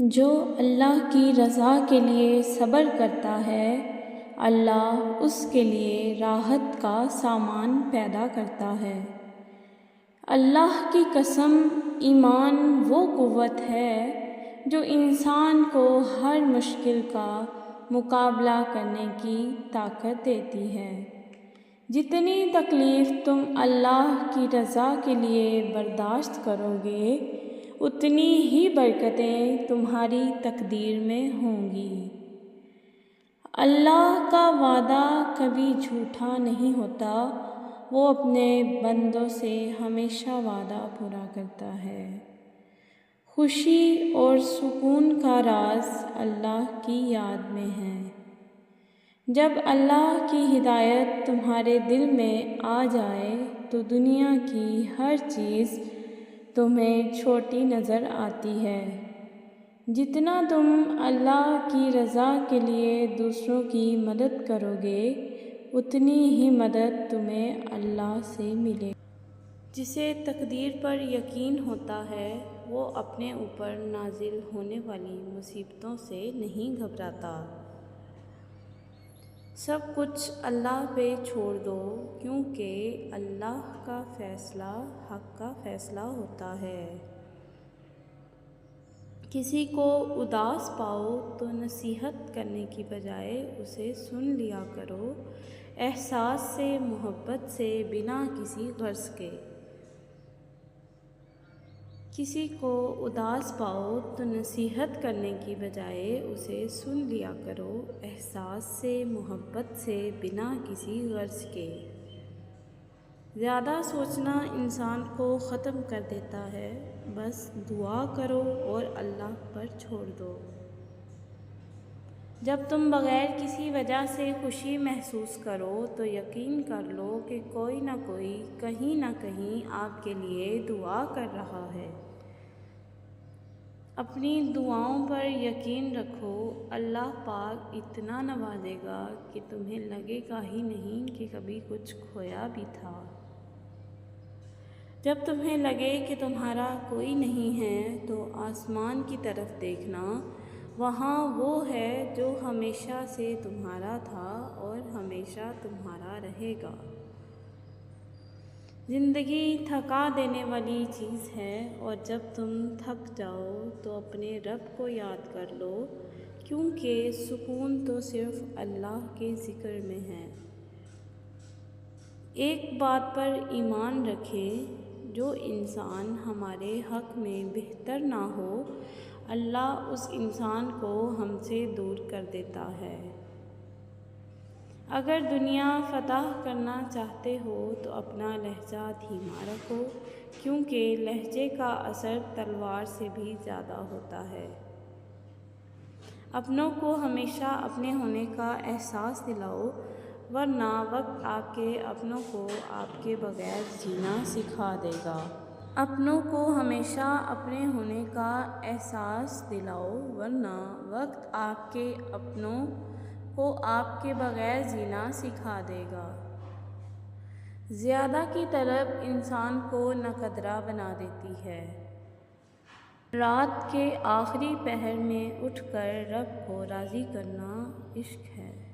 جو اللہ کی رضا کے لیے صبر کرتا ہے، اللہ اس کے لیے راحت کا سامان پیدا کرتا ہے۔ اللہ کی قسم، ایمان وہ قوت ہے جو انسان کو ہر مشکل کا مقابلہ کرنے کی طاقت دیتی ہے۔ جتنی تکلیف تم اللہ کی رضا کے لیے برداشت کرو گے، اتنی ہی برکتیں تمہاری تقدیر میں ہوں گی۔ اللہ کا وعدہ کبھی جھوٹا نہیں ہوتا، وہ اپنے بندوں سے ہمیشہ وعدہ پورا کرتا ہے۔ خوشی اور سکون کا راز اللہ کی یاد میں ہے۔ جب اللہ کی ہدایت تمہارے دل میں آ جائے تو دنیا کی ہر چیز تمہیں چھوٹی نظر آتی ہے۔ جتنا تم اللہ کی رضا کے لیے دوسروں کی مدد کرو گے، اتنی ہی مدد تمہیں اللہ سے ملے۔ جسے تقدیر پر یقین ہوتا ہے، وہ اپنے اوپر نازل ہونے والی مصیبتوں سے نہیں گھبراتا۔ سب کچھ اللہ پہ چھوڑ دو، کیونکہ اللہ کا فیصلہ حق کا فیصلہ ہوتا ہے۔ کسی کو اداس پاؤ تو نصیحت کرنے کی بجائے اسے سن لیا کرو، احساس سے، محبت سے، بنا کسی غرض کے۔ کسی کو اداس پاؤ تو نصیحت کرنے کی بجائے اسے سن لیا کرو، احساس سے، محبت سے، بنا کسی غرض کے۔ زیادہ سوچنا انسان کو ختم کر دیتا ہے، بس دعا کرو اور اللہ پر چھوڑ دو۔ جب تم بغیر کسی وجہ سے خوشی محسوس کرو تو یقین کر لو کہ کوئی نہ کوئی کہیں نہ کہیں آپ کے لیے دعا کر رہا ہے۔ اپنی دعاؤں پر یقین رکھو، اللہ پاک اتنا نوازے گا کہ تمہیں لگے گا ہی نہیں کہ کبھی کچھ کھویا بھی تھا۔ جب تمہیں لگے کہ تمہارا کوئی نہیں ہے تو آسمان کی طرف دیکھنا، وہاں وہ ہے جو ہمیشہ سے تمہارا تھا اور ہمیشہ تمہارا رہے گا۔ زندگی تھکا دینے والی چیز ہے، اور جب تم تھک جاؤ تو اپنے رب کو یاد کر لو، کیونکہ سکون تو صرف اللہ کے ذکر میں ہے۔ ایک بات پر ایمان رکھیں، جو انسان ہمارے حق میں بہتر نہ ہو، اللہ اس انسان کو ہم سے دور کر دیتا ہے۔ اگر دنیا فتح کرنا چاہتے ہو تو اپنا لہجہ دھیما رکھو، کیونکہ لہجے کا اثر تلوار سے بھی زیادہ ہوتا ہے۔ اپنوں کو ہمیشہ اپنے ہونے کا احساس دلاؤ، ورنہ وقت آپ کے اپنوں کو آپ کے بغیر جینا سکھا دے گا۔ اپنوں کو ہمیشہ اپنے ہونے کا احساس دلاؤ، ورنہ وقت آپ کے اپنوں کو آپ کے بغیر جینا سکھا دے گا۔ زیادہ کی طلب انسان کو ناقدرہ بنا دیتی ہے۔ رات کے آخری پہر میں اٹھ کر رب کو راضی کرنا عشق ہے۔